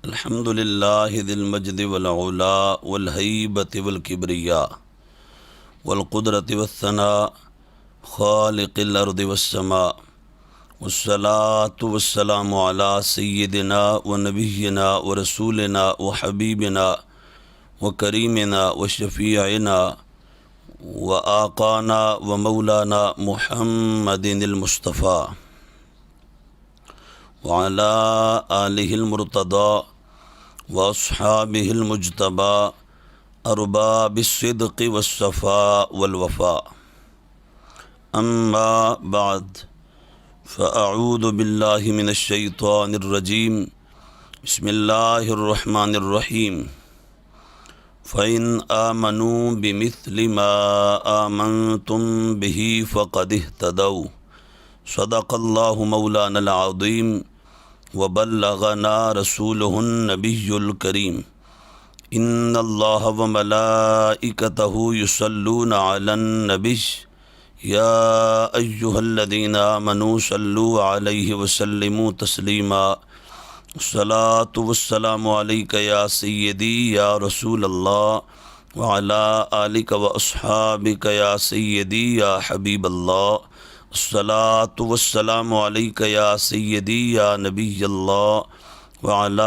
الحمد للہ ذی المجد والعلا والہیبۃ والکبریاء والقدرۃ والثناء خالق الارض والسماء والصلاة والسلام علی سیدنا ونبینا ورسولنا وحبیبنا وکریمنا وشفیعنا وآقانا ومولانا محمد المصطفیٰ وعلى آلہ المرتضى واصحابہ المجتبى ارباب الصدق والصفاء والوفاء اما بعد فاعوذ باللہ من الشیطان الرجیم بسم اللہ الرحمن الرحیم فَإِنْ آمَنُوا بِمِثْلِ مَا آمَنْتُمْ بِهِ فَقَدِ اهْتَدَوْا صدق اللہ مولانا العظیم وبلغنا رسولہ النبی الکریم ان اللہ وملائکتہ یصلون علی النبی یا ایہا الذین آمنوا صلوا علیہ وسلموا تسلیما الصلاۃ والسلام علیک یا سیدی یا رسول اللہ وعلی آلک واصحابک یا سیدی یا حبیب اللہ الصلاۃ والسلام علیک یا سیدی یا نبی اللہ وعلی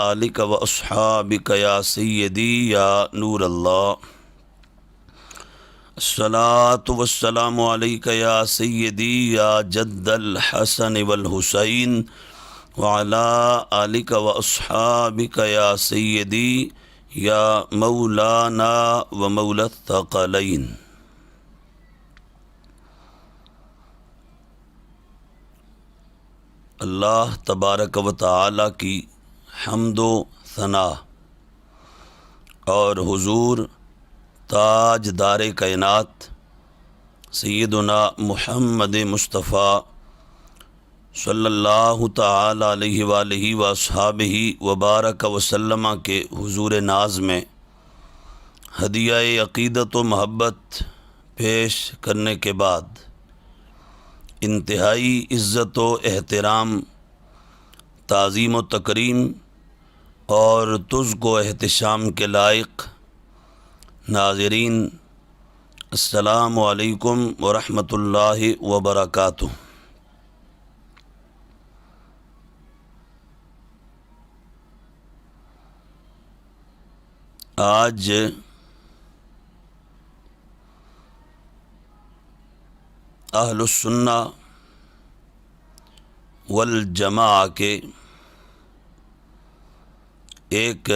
آلک واصحابک یا سیدی یا نور اللہ الصلاۃ والسلام علیک یا سیدی یا جد الحسن والحسین وعلی آلک واصحابک یا سیدی یا مولانا ومولا الثقلین۔ اللہ تبارک و تعالی کی حمد و ثنا اور حضور تاج دار کائنات سیدنا محمد مصطفیٰ صلی اللہ تعالی علیہ وآلہ واصحابہ وبارک وسلم کے حضور ناز میں ہدیہ عقیدت و محبت پیش کرنے کے بعد انتہائی عزت و احترام، تعظیم و تکریم اور تزک و احتشام کے لائق ناظرین، السلام علیکم ورحمۃ اللہ وبرکاتہ۔ آج اہل السنہ والجماعہ کے ایک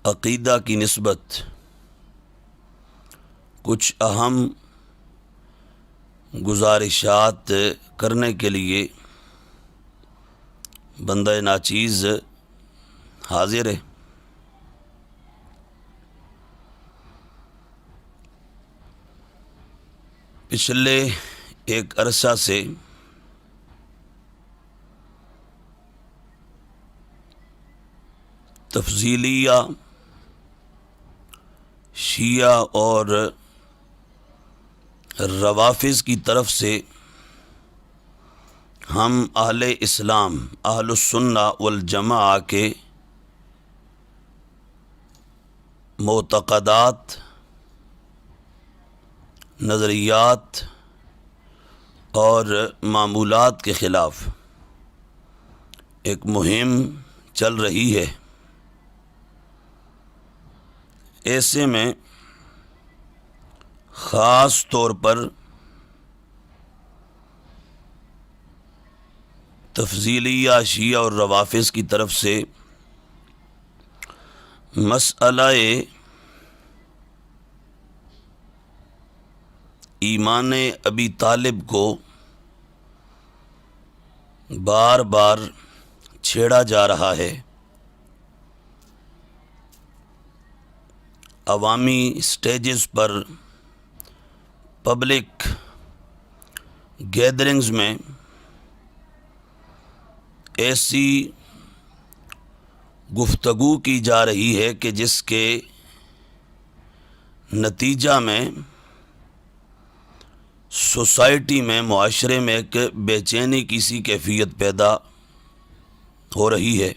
عقیدہ کی نسبت کچھ اہم گزارشات کرنے کے لیے بندہ ناچیز حاضر ہے۔ پچھلے ایک عرصہ سے تفضیلیہ شیعہ اور روافض کی طرف سے ہم اہل اسلام اہل السنہ والجماعہ کے معتقدات، نظریات اور معمولات کے خلاف ایک مہم چل رہی ہے۔ ایسے میں خاص طور پر تفضیلیہ شیعہ اور روافض کی طرف سے مسئلہ ایمان ابی طالب کو بار بار چھیڑا جا رہا ہے۔ عوامی سٹیجز پر، پبلک گیدرنگز میں ایسی گفتگو کی جا رہی ہے کہ جس کے نتیجہ میں سوسائٹی میں، معاشرے میں ایک بے چینی کی سی کیفیت پیدا ہو رہی ہے۔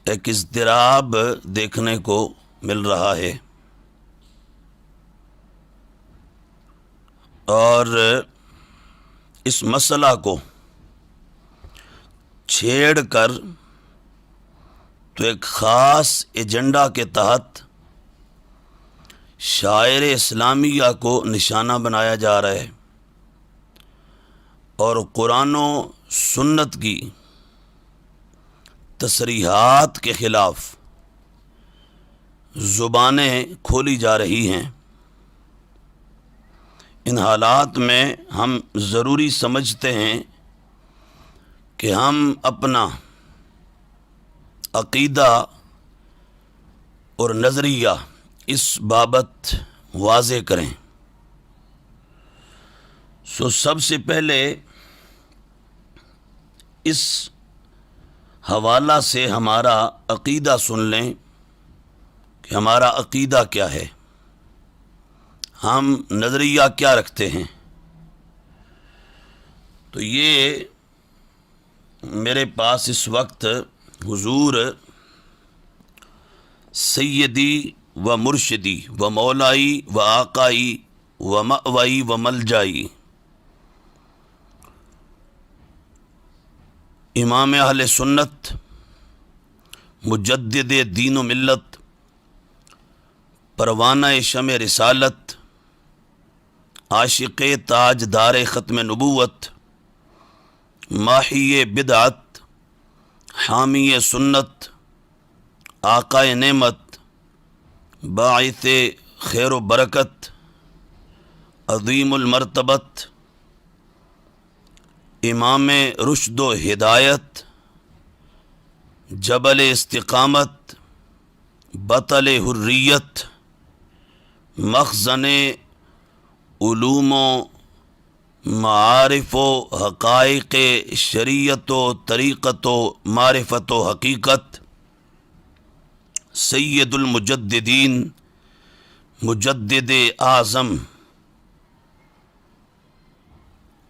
ایک اضطراب دیکھنے کو مل رہا ہے، اور اس مسئلہ کو چھیڑ کر تو ایک خاص ایجنڈا کے تحت شاعر اسلامیہ کو نشانہ بنایا جا رہا ہے، اور قرآن و سنت کی تصریحات کے خلاف زبانیں کھولی جا رہی ہیں۔ ان حالات میں ہم ضروری سمجھتے ہیں کہ ہم اپنا عقیدہ اور نظریہ اس بابت واضح کریں۔ سب سے پہلے اس حوالہ سے ہمارا عقیدہ سن لیں کہ ہمارا عقیدہ کیا ہے، ہم نظریہ کیا رکھتے ہیں۔ تو یہ میرے پاس اس وقت حضور سیدی و مرشدی و مولائی و آقائی و مأوائی و ملجائی امام اہل سنت، مجدد دین و ملت، پروانہ شمع رسالت، عاشق تاج دار ختم نبوت، ماحی بدعت، حامی سنت، آقائے نعمت، باعث خیر و برکت، عظیم المرتبت، امام رشد و ہدایت، جبل استقامت، بطل حریت، مخزن علوم و معارف و حقائق شریعت و طریقت و معرفت و حقیقت، سید المجددین، مجدد اعظم،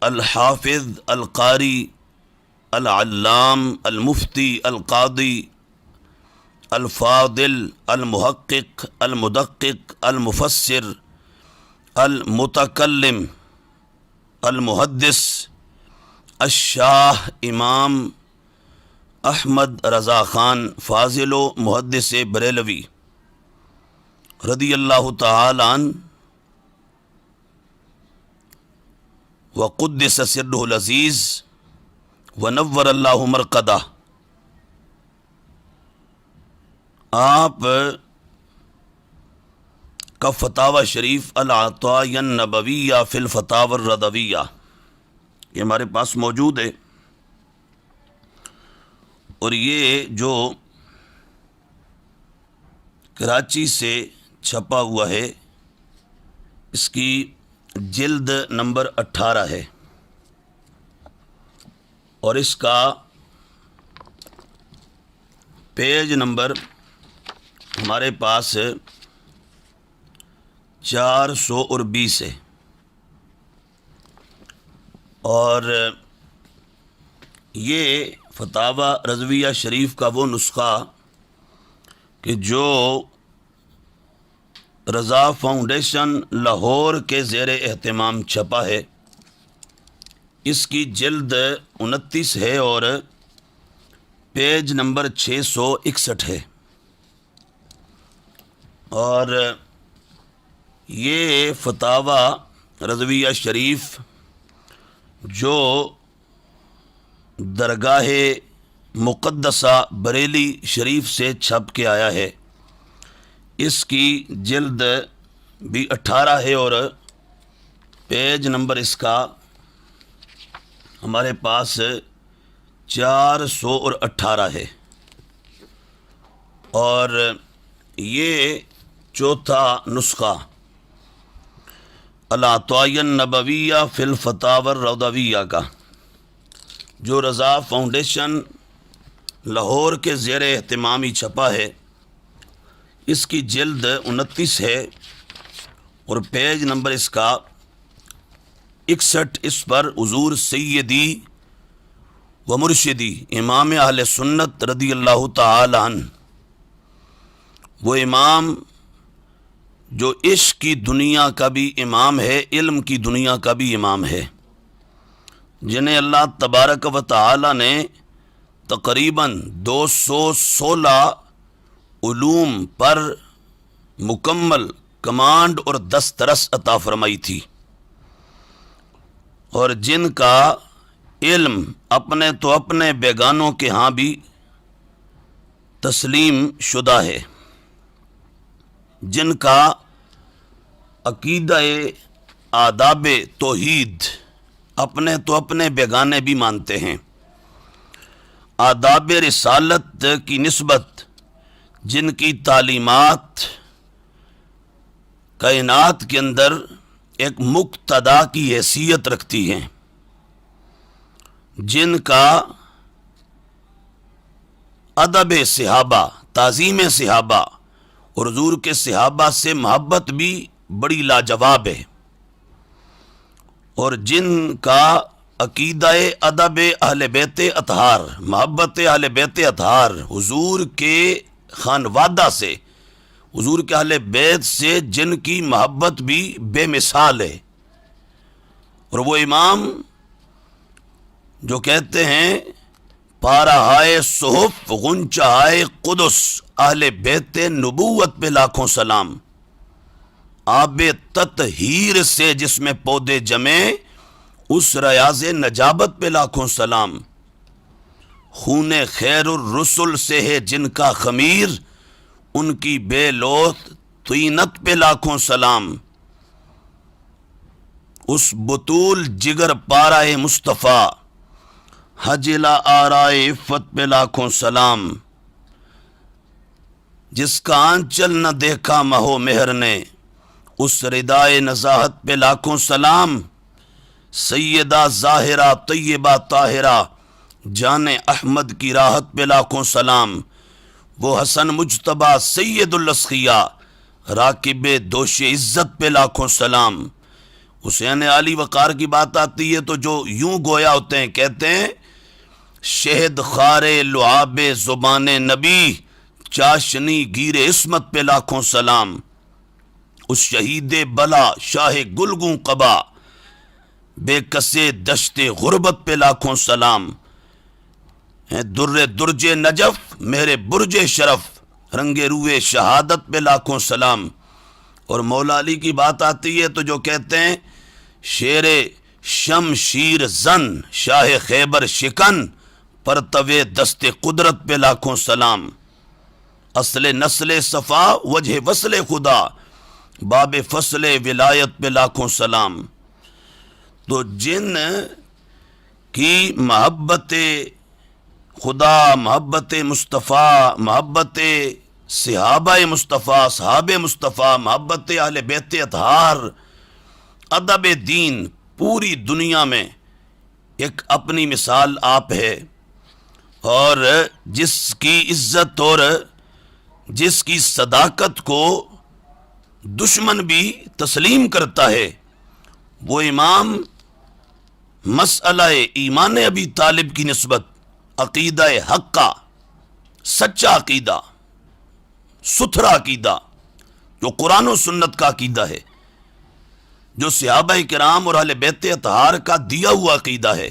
الحافظ، القاری، العلام، المفتی، القاضی، الفاضل، المحقق، المدقق، المفسر، المتکلم، المحدث، الشاہ امام احمد رضا خان فاضل و محدث بریلوی رضی اللہ تعالی عنہ وقدس سرہ العزیز ونور اللہ مرقدہ۔ آپ کا فتاوی شریف العطایا النبویہ فی الفتاوی الرضویہ یہ ہمارے پاس موجود ہے، اور یہ جو کراچی سے چھپا ہوا ہے اس کی جلد نمبر 18 ہے، اور اس کا پیج نمبر ہمارے پاس 420 ہے، اور یہ فتاوی رضویہ شریف کا وہ نسخہ کہ جو رضا فاؤنڈیشن لاہور کے زیر اہتمام چھپا ہے، اس کی جلد 29 ہے اور پیج نمبر 661 ہے، اور یہ فتاوی رضویہ شریف جو درگاہ مقدسہ بریلی شریف سے چھپ کے آیا ہے، اس کی جلد بھی 18 ہے، اور پیج نمبر اس کا ہمارے پاس 418 ہے، اور یہ چوتھا نسخہ العطایا النبویہ فی الفتاوی الرضویہ کا جو رضا فاؤنڈیشن لاہور کے زیر اہتمام ہی چھپا ہے، اس کی جلد 29 ہے، اور پیج نمبر اس کا 61، اس پر حضور سیدی و مرشدی امام اہل سنت رضی اللہ تعالی عنہ، وہ امام جو عشق کی دنیا کا بھی امام ہے، علم کی دنیا کا بھی امام ہے، جنہیں اللہ تبارک و تعالی نے تقریباً 216 علوم پر مکمل کمانڈ اور دسترس عطا فرمائی تھی، اور جن کا علم اپنے تو اپنے بیگانوں کے ہاں بھی تسلیم شدہ ہے، جن کا عقیدہ آداب توحید اپنے تو اپنے بیگانے بھی مانتے ہیں، آداب رسالت کی نسبت جن کی تعلیمات کائنات کے اندر ایک مقتدا کی حیثیت رکھتی ہیں، جن کا ادب صحابہ، تعظیم صحابہ اور حضور کے صحابہ سے محبت بھی بڑی لاجواب ہے، اور جن کا عقیدہ ادب اہل بیت اطہار، محبت اہل بیت اطہار، حضور کے خانوادہ سے، حضور کے اہل بیت سے جن کی محبت بھی بے مثال ہے، اور وہ امام جو کہتے ہیں پارہائے صحف غنچہائے قدس، اہل بیت نبوت پہ لاکھوں سلام، آب تطہیر سے جس میں پودے جمے اس ریاض نجابت پہ لاکھوں سلام، خون خیر الرسل سے ہے جن کا خمیر، ان کی بے لوث طینت پہ لاکھوں سلام، اس بطول جگر پارائے مصطفیٰ حجلا آرائے عفت پہ لاکھوں سلام، جس کا آنچل نہ دیکھا مہو مہر نے اس ردائے نزاہت پہ لاکھوں سلام، سیدہ ظاہرہ طیبہ طاہرہ جان احمد کی راحت پہ لاکھوں سلام، وہ حسن مجتبیٰ سید الاسقیاء راکب دوش عزت پہ لاکھوں سلام۔ حسین علی وقار کی بات آتی ہے تو جو یوں گویا ہوتے ہیں، کہتے ہیں شہد خار لعاب زبان نبی چاشنی گیر عصمت پہ لاکھوں سلام، اس شہید بلا شاہ گلگوں قبا بے کسے دشت غربت پہ لاکھوں سلام، در درج نجف میرے برج شرف رنگ روئے شہادت پہ لاکھوں سلام۔ اور مولا علی کی بات آتی ہے تو جو کہتے ہیں شیر شمشیر زن شاہ خیبر شکن پرتوے دست قدرت پہ لاکھوں سلام، اصل نسل صفا وجہ وصل خدا باب فصل ولایت پہ لاکھوں سلام۔ تو جن کی محبت خدا، محبت مصطفیٰ، محبت صحابہ مصطفیٰ، صحاب مصطفیٰ، محبت اہل بیت اطہار، ادب دین پوری دنیا میں ایک اپنی مثال آپ ہے، اور جس کی عزت اور جس کی صداقت کو دشمن بھی تسلیم کرتا ہے، وہ امام مسئلہ ایمان ابی طالب کی نسبت عقیدہ حق کا سچا عقیدہ، ستھرا عقیدہ جو قرآن و سنت کا عقیدہ ہے، جو صحابہ کرام اور اہل بیت اطہار کا دیا ہوا عقیدہ ہے،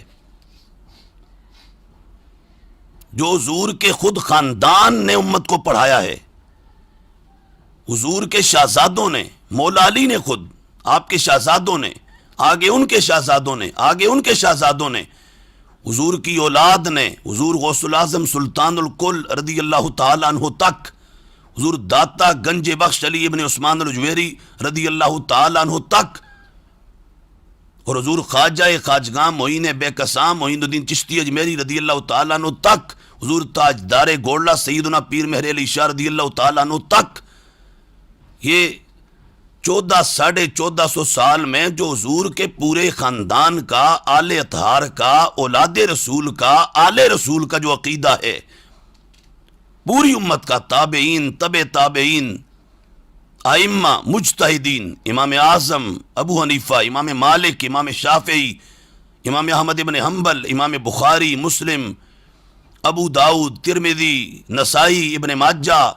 جو حضور کے خود خاندان نے امت کو پڑھایا ہے، حضور کے شہزادوں نے، مولا علی نے خود، آپ کے شہزادوں نے، آگے ان کے شہزادوں نے، آگے ان کے شہزادوں نے، حضور کی اولاد نے، حضور غوث العظم سلطان الکل رضی اللہ تعالیٰ عنہ تک، حضور داتا گنج بخش علی ابن عثمان الجویری رضی اللہ تعالیٰ عنہ تک، اور حضور خواجہ خواجگاں معین بے قسام معین الدین چشتی اجمیری رضی اللہ تعالیٰ عنہ تک، حضور تاجدار گولڈا سیدنا پیر مہر علی شاہ رضی اللہ تعالیٰ عنہ تک، یہ 1400 سال میں جو حضور کے پورے خاندان کا، آل اطہار کا، اولاد رسول کا، آل رسول کا جو عقیدہ ہے، پوری امت کا، تابعین، تبع تابعین، ائمہ، مجتہدین، امام اعظم ابو حنیفہ، امام مالک، امام شافعی، امام احمد ابن حنبل، امام بخاری، مسلم، ابو داؤد، ترمذی، نسائی، ابن ماجہ،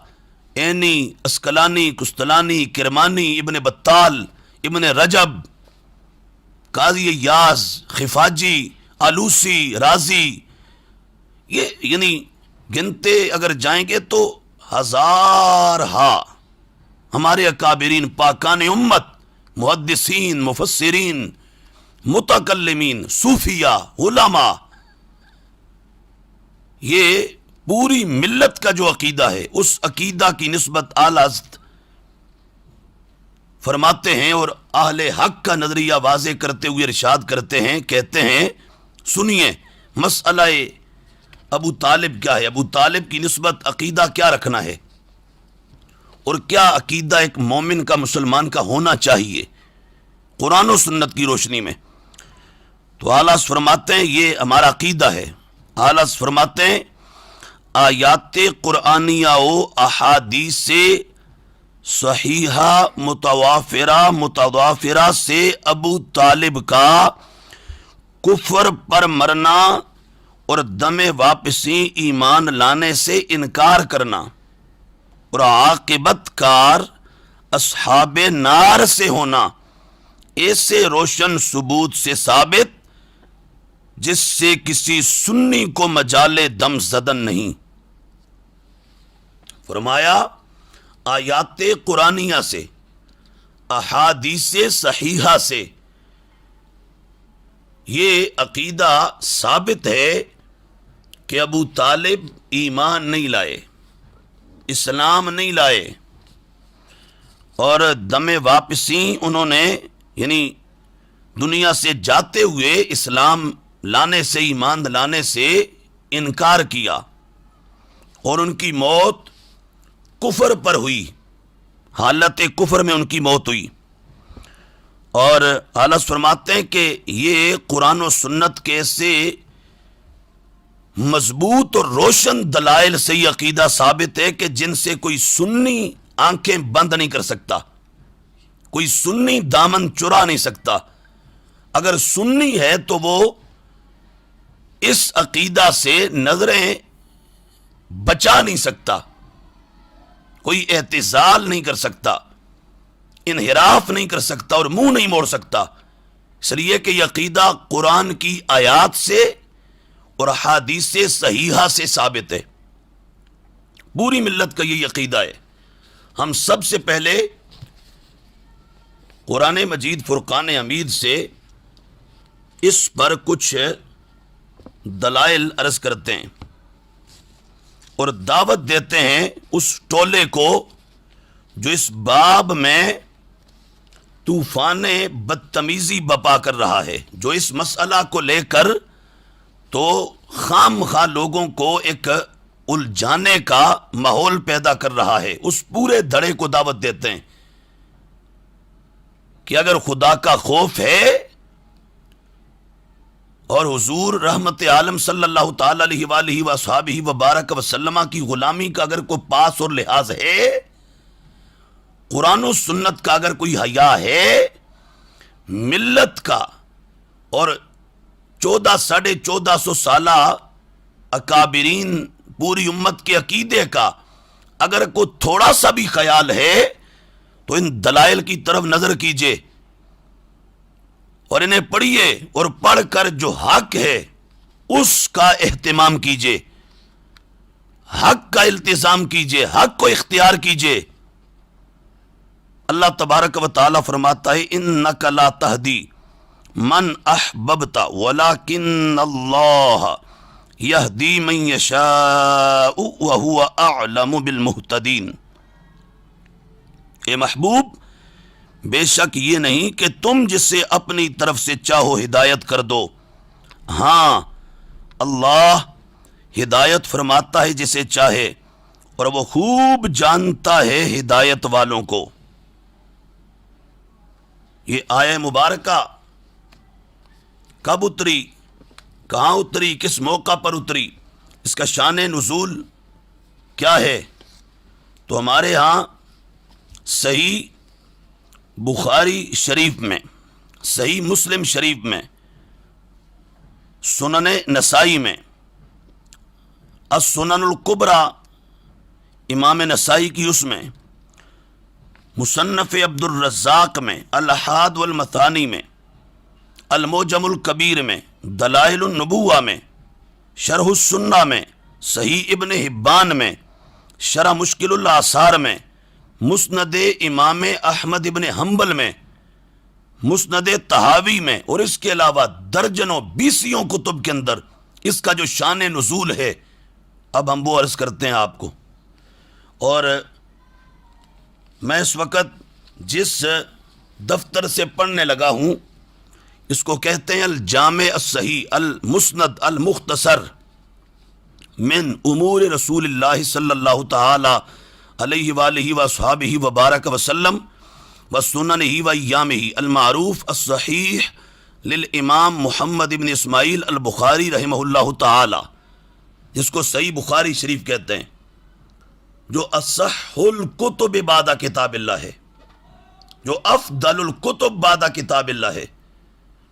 عینی، اسقلانی، کستلانی، کرمانی، ابن بطال، ابن رجب، قاضی یاز، خفاجی، آلوسی، رازی، یہ یعنی گنتے اگر جائیں گے تو ہزارہا ہمارے اکابرین، پاکان امت، محدثین، مفسرین، متکلمین، صوفیہ، علماء، یہ پوری ملت کا جو عقیدہ ہے اس عقیدہ کی نسبت اعلی حضرت فرماتے ہیں اور اہل حق کا نظریہ واضح کرتے ہوئے ارشاد کرتے ہیں، کہتے ہیں سنیے مسئلہ ابو طالب کیا ہے، ابو طالب کی نسبت عقیدہ کیا رکھنا ہے اور کیا عقیدہ ایک مومن کا، مسلمان کا ہونا چاہیے قرآن و سنت کی روشنی میں۔ تو اعلیٰ فرماتے ہیں یہ ہمارا عقیدہ ہے۔ اعلیٰ فرماتے ہیں آیات قرآنیہ و احادیث صحیحہ متوافرہ سے ابو طالب کا کفر پر مرنا اور دم واپسی ایمان لانے سے انکار کرنا اور عاقبت کار اصحاب نار سے ہونا ایسے روشن ثبوت سے ثابت جس سے کسی سنی کو مجال دم زدن نہیں۔ فرمایا آیات قرآنیہ سے، احادیث صحیحہ سے یہ عقیدہ ثابت ہے کہ ابو طالب ایمان نہیں لائے، اسلام نہیں لائے، اور دم واپسی انہوں نے یعنی دنیا سے جاتے ہوئے اسلام لانے سے، ایمان لانے سے انکار کیا اور ان کی موت کفر پر ہوئی، حالت کفر میں ان کی موت ہوئی۔ اور اعلیٰ فرماتے ہیں کہ یہ قرآن و سنت کے سے مضبوط اور روشن دلائل سے یہ عقیدہ ثابت ہے کہ جن سے کوئی سنی آنکھیں بند نہیں کر سکتا، کوئی سنی دامن چرا نہیں سکتا۔ اگر سنی ہے تو وہ اس عقیدہ سے نظریں بچا نہیں سکتا، کوئی اعتزال نہیں کر سکتا، انحراف نہیں کر سکتا اور منہ نہیں موڑ سکتا، اس لیے کہ یہ عقیدہ قرآن کی آیات سے اور احادیث صحیحہ سے ثابت ہے۔ پوری ملت کا یہ عقیدہ ہے۔ ہم سب سے پہلے قرآن مجید فرقان حمید سے اس پر کچھ دلائل عرض کرتے ہیں اور دعوت دیتے ہیں اس ٹولے کو جو اس باب میں طوفان بدتمیزی بپا کر رہا ہے، جو اس مسئلہ کو لے کر تو خام خواہ لوگوں کو ایک الجھانے کا ماحول پیدا کر رہا ہے، اس پورے دھڑے کو دعوت دیتے ہیں کہ اگر خدا کا خوف ہے اور حضور رحمت عالم صلی اللہ تعالی علیہ وآلہ وصحبہ وبارک وسلم کی غلامی کا اگر کوئی پاس اور لحاظ ہے، قرآن و سنت کا اگر کوئی حیا ہے، ملت کا اور 1450 سالہ اکابرین پوری امت کے عقیدے کا اگر کوئی تھوڑا سا بھی خیال ہے تو ان دلائل کی طرف نظر کیجئے اور انہیں پڑھیے اور پڑھ کر جو حق ہے اس کا اہتمام کیجئے، حق کا التزام کیجئے، حق کو اختیار کیجئے۔ اللہ تبارک و تعالی فرماتا ہے انک لا تہدی من احببت ولکن اللہ یہدی من یشاء وہو اعلم بالمہتدین۔ اے محبوب، بے شک یہ نہیں کہ تم جسے اپنی طرف سے چاہو ہدایت کر دو، ہاں اللہ ہدایت فرماتا ہے جسے چاہے اور وہ خوب جانتا ہے ہدایت والوں کو۔ یہ آیہ مبارکہ کب اتری، کہاں اتری، کس موقع پر اتری، اس کا شان نزول کیا ہے؟ تو ہمارے ہاں صحیح بخاری شریف میں، صحیح مسلم شریف میں سنن نسائی میں، السنن الکبریٰ امام نسائی کی اس میں، مصنف عبد الرزاق میں، الاحاد والمثانی میں، المعجم الکبیر میں، دلائل النبوہ میں، شرح السنہ میں، صحیح ابن حبان میں، شرح مشکل الآثار میں، مسند امام احمد ابن حنبل میں، مسند طحاوی میں، اور اس کے علاوہ درجنوں بیسیوں کتب کے اندر اس کا جو شان نزول ہے اب ہم وہ عرض کرتے ہیں آپ کو۔ اور میں اس وقت جس دفتر سے پڑھنے لگا ہوں اس کو کہتے ہیں الجامع الصحیح المسند المختصر من امور رسول اللہ صلی اللہ تعالی علیہ وآلہ وصحابہ وبارک وسلم وسننہ وایامہ المعروف الصحیح للامام محمد بن اسماعیل البخاری رحمہ اللہ تعالی، جس کو صحیح بخاری شریف کہتے ہیں، جو اصح الکتب بعد کتاب اللہ ہے، جو افضل الکتب بعد کتاب اللہ ہے،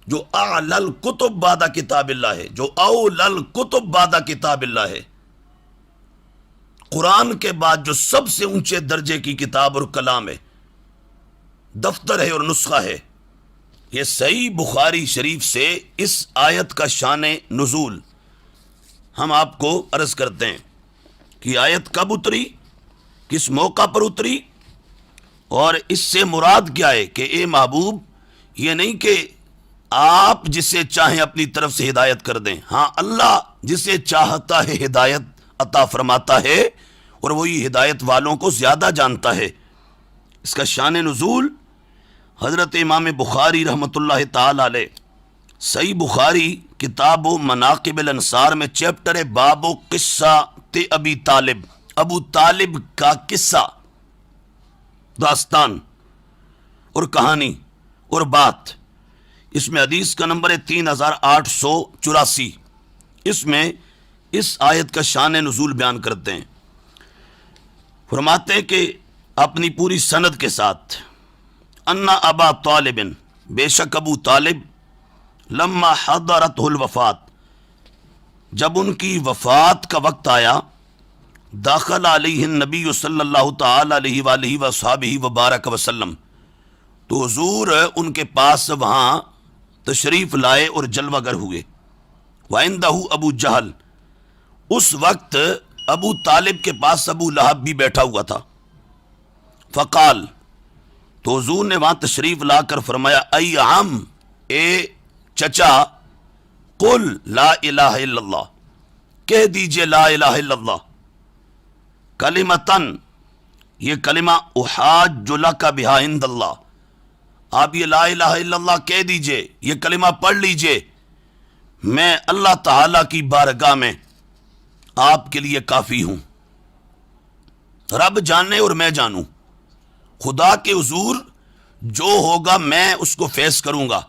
جو اعلی الکتب بعد کتاب اللہ ہے، جو اولی الکتب بعد کتاب اللہ ہے، قرآن کے بعد جو سب سے اونچے درجے کی کتاب اور کلام ہے، دفتر ہے اور نسخہ ہے، یہ صحیح بخاری شریف سے اس آیت کا شان نزول ہم آپ کو عرض کرتے ہیں کہ آیت کب اتری، کس موقع پر اتری، اور اس سے مراد کیا ہے کہ اے محبوب یہ نہیں کہ آپ جسے چاہیں اپنی طرف سے ہدایت کر دیں، ہاں اللہ جسے چاہتا ہے ہدایت عطا فرماتا ہے اور وہی ہدایت والوں کو زیادہ جانتا ہے۔ اس کا شان نزول حضرت امام بخاری رحمۃ اللہ تعالی علیہ، صحیح بخاری کتاب و مناقب الانصار میں چیپٹر باب و قصہ ابی طالب، ابو طالب کا قصہ، داستان اور کہانی اور بات، اس میں حدیث کا نمبر ہے 3884، اس میں اس آیت کا شان نزول بیان کرتے ہیں۔ فرماتے ہیں کہ اپنی پوری سند کے ساتھ، ان ابا طالب، بے شک ابو طالب، لما حضرتہ الوفات، جب ان کی وفات کا وقت آیا، داخل علیہ النبی صلی اللہ تعالی علیہ وآلہ وصحابہ وبارک وسلم، تو حضور ان کے پاس وہاں تشریف لائے اور جلوہ گر ہوئے۔ وعندہ ابو جہل، اس وقت ابو طالب کے پاس ابو لہب بھی بیٹھا ہوا تھا۔ فقال، تو حضور نے وہاں تشریف لا کر فرمایا، ای عم، اے چچا، قل لا الہ الا اللہ، کہہ دیجئے لا الہ الا اللہ، کلمتن، یہ کلمہ احاج لک بہا عند اللہ، آپ یہ لا الہ الا اللہ کہہ دیجئے، یہ کلمہ پڑھ لیجئے، میں اللہ تعالی کی بارگاہ میں آپ کے لیے کافی ہوں۔ رب جانے اور میں جانوں، خدا کے حضور جو ہوگا میں اس کو فیس کروں گا۔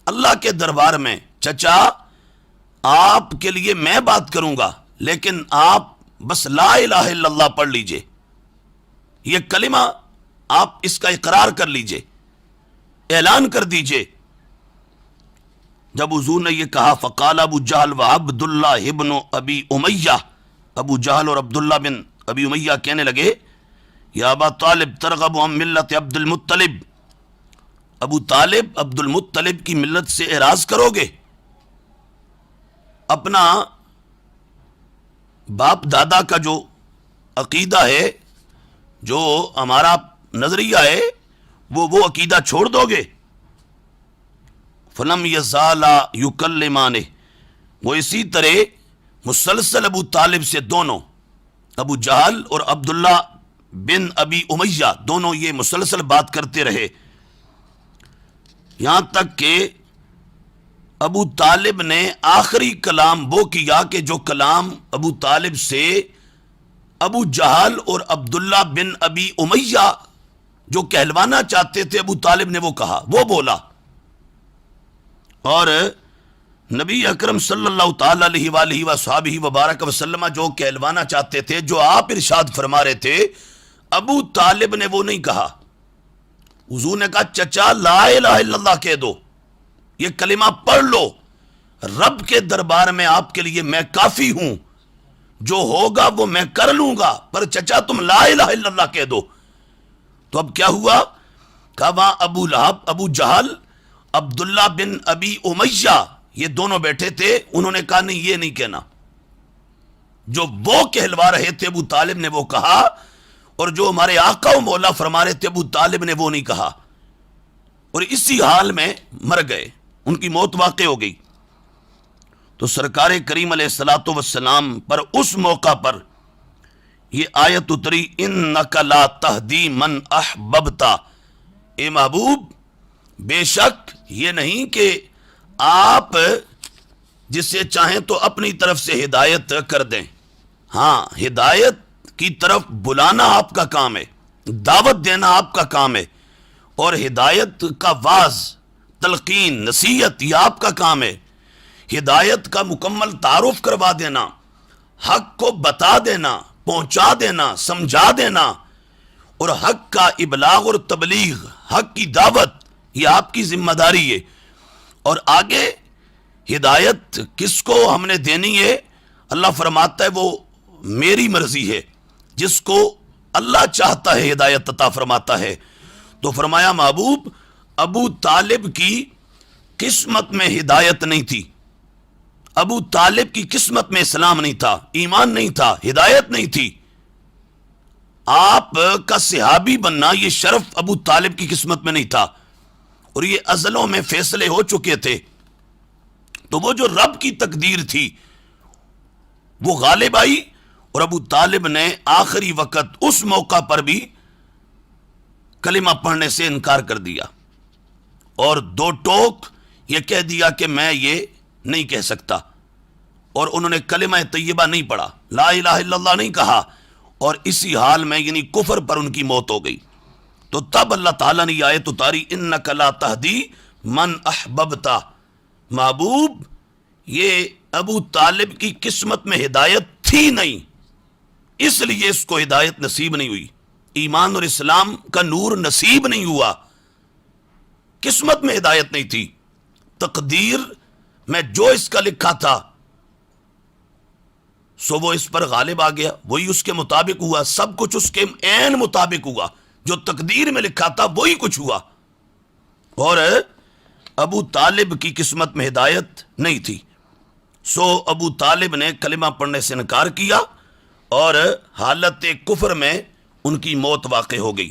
اللہ کے دربار میں چچا آپ کے لیے میں بات کروں گا، لیکن آپ بس لا الہ الا اللہ پڑھ لیجئے، یہ کلمہ آپ اس کا اقرار کر لیجئے، اعلان کر دیجئے۔ جب حضور نے یہ کہا، فقال ابو جہل و عبداللہ ابن ابی امیہ، ابو جہل اور عبداللہ بن ابی امیہ کہنے لگے، یا ابا طالب ترغب عن ملت عبد المطلب، ابو طالب عبد المطلب کی ملت سے اعراض کرو گے؟ اپنا باپ دادا کا جو عقیدہ ہے، جو ہمارا نظریہ ہے، وہ عقیدہ چھوڑ دو گے؟ فلم یزالا یکلمانہ، وہ اسی طرح مسلسل ابو طالب سے دونوں، ابو جہل اور عبداللہ بن ابی امیہ، دونوں یہ مسلسل بات کرتے رہے، یہاں تک کہ ابو طالب نے آخری کلام وہ کیا کہ جو کلام ابو طالب سے ابو جہل اور عبداللہ بن ابی امیہ جو کہلوانا چاہتے تھے، ابو طالب نے وہ کہا، وہ بولا، اور نبی اکرم صلی اللہ تعالی علیہ وآلہ وصحابہ وبارک وسلم جو کہلوانا چاہتے تھے، جو آپ ارشاد فرما رہے تھے، ابو طالب نے وہ نہیں کہا۔ حضور نے کہا، چچا لا الہ الا اللہ کہہ دو، یہ کلمہ پڑھ لو، رب کے دربار میں آپ کے لیے میں کافی ہوں، جو ہوگا وہ میں کر لوں گا، پر چچا تم لا الہ الا اللہ کہہ دو۔ تو اب کیا ہوا؟ کہا وہاں ابو لہب، ابو جہل، عبداللہ بن ابی امیہ، یہ دونوں بیٹھے تھے، انہوں نے کہا نہیں یہ نہیں کہنا۔ جو وہ کہلوا رہے تھے ابو طالب نے وہ کہا، اور جو ہمارے آقا و مولا فرما رہے تھے ابو طالب نے وہ نہیں کہا، اور اسی حال میں مر گئے، ان کی موت واقع ہو گئی۔ تو سرکار کریم علیہ الصلوۃ والسلام پر اس موقع پر یہ آیت اتری، انک لا تہدی من احببت، اے محبوب بے شک یہ نہیں کہ آپ جسے چاہیں تو اپنی طرف سے ہدایت کر دیں، ہاں ہدایت کی طرف بلانا آپ کا کام ہے، دعوت دینا آپ کا کام ہے، اور ہدایت کا واعظ، تلقین، نصیحت یہ آپ کا کام ہے۔ ہدایت کا مکمل تعارف کروا دینا، حق کو بتا دینا، پہنچا دینا، سمجھا دینا، اور حق کا ابلاغ اور تبلیغ، حق کی دعوت یہ آپ کی ذمہ داری ہے۔ اور آگے ہدایت کس کو ہم نے دینی ہے؟ اللہ فرماتا ہے وہ میری مرضی ہے، جس کو اللہ چاہتا ہے ہدایت عطا فرماتا ہے۔ تو فرمایا محبوب ابو طالب کی قسمت میں ہدایت نہیں تھی، ابو طالب کی قسمت میں اسلام نہیں تھا، ایمان نہیں تھا، ہدایت نہیں تھی۔ آپ کا صحابی بننا یہ شرف ابو طالب کی قسمت میں نہیں تھا، اور یہ ازلوں میں فیصلے ہو چکے تھے۔ تو وہ جو رب کی تقدیر تھی وہ غالب آئی، اور ابو طالب نے آخری وقت اس موقع پر بھی کلمہ پڑھنے سے انکار کر دیا، اور دو ٹوک یہ کہہ دیا کہ میں یہ نہیں کہہ سکتا، اور انہوں نے کلمہ طیبہ نہیں پڑھا، لا الہ الا اللہ نہیں کہا، اور اسی حال میں یعنی کفر پر ان کی موت ہو گئی۔ تو تب اللہ تعالیٰ نے یہ آیت اتاری، انک لا تہدی من احببت، محبوب یہ ابو طالب کی قسمت میں ہدایت تھی نہیں، اس لیے اس کو ہدایت نصیب نہیں ہوئی، ایمان اور اسلام کا نور نصیب نہیں ہوا، قسمت میں ہدایت نہیں تھی، تقدیر میں جو اس کا لکھا تھا سو وہ اس پر غالب آ گیا، وہی اس کے مطابق ہوا، سب کچھ اس کے عین مطابق ہوا، جو تقدیر میں لکھا تھا وہی کچھ ہوا، اور ابو طالب کی قسمت میں ہدایت نہیں تھی۔ سو ابو طالب نے کلمہ پڑھنے سے انکار کیا، اور حالت کفر میں ان کی موت واقع ہو گئی۔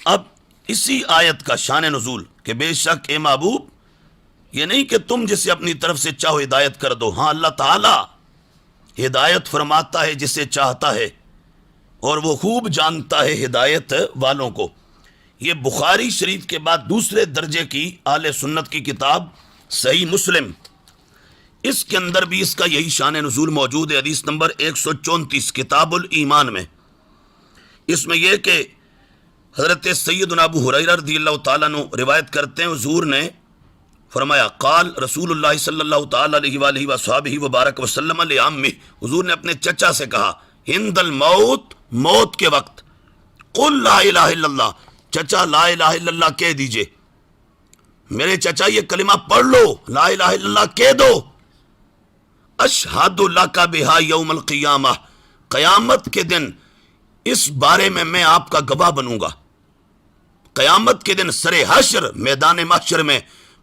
اب اسی آیت کا شان نزول کہ بے شک اے محبوب یہ نہیں کہ تم جسے اپنی طرف سے چاہو ہدایت کر دو، ہاں اللہ تعالیٰ ہدایت فرماتا ہے جسے چاہتا ہے، اور وہ خوب جانتا ہے ہدایت والوں کو۔ یہ بخاری شریف کے بعد دوسرے درجے کی اہل سنت کی کتاب صحیح مسلم، اس کے اندر بھی اس کا یہی شان نزول موجود ہے، حدیث نمبر 134 کتاب الایمان میں۔ اس میں یہ کہ حضرت سیدنا ابو ہریرہ رضی اللہ تعالیٰ عنہ روایت کرتے ہیں، حضور نے فرمایا قال رسول اللہ صلی اللہ تعالیٰ علیہ وآلہ وصحبہ وبارک وسلم لعمہ، حضور نے اپنے چچا سے کہا ہند الموت، موت کے وقت، قل لا الہ الا اللہ، چچا لا الہ الا اللہ کہہ دیجئے، میرے چچا یہ کلمہ پڑھ لو، لا الہ الا اللہ کہہ دو، اشہد لک بہا یوم القیامہ، قیامت کے دن اس بارے میں آپ کا گواہ بنوں گا، قیامت کے دن سر حشر میدان محشر میں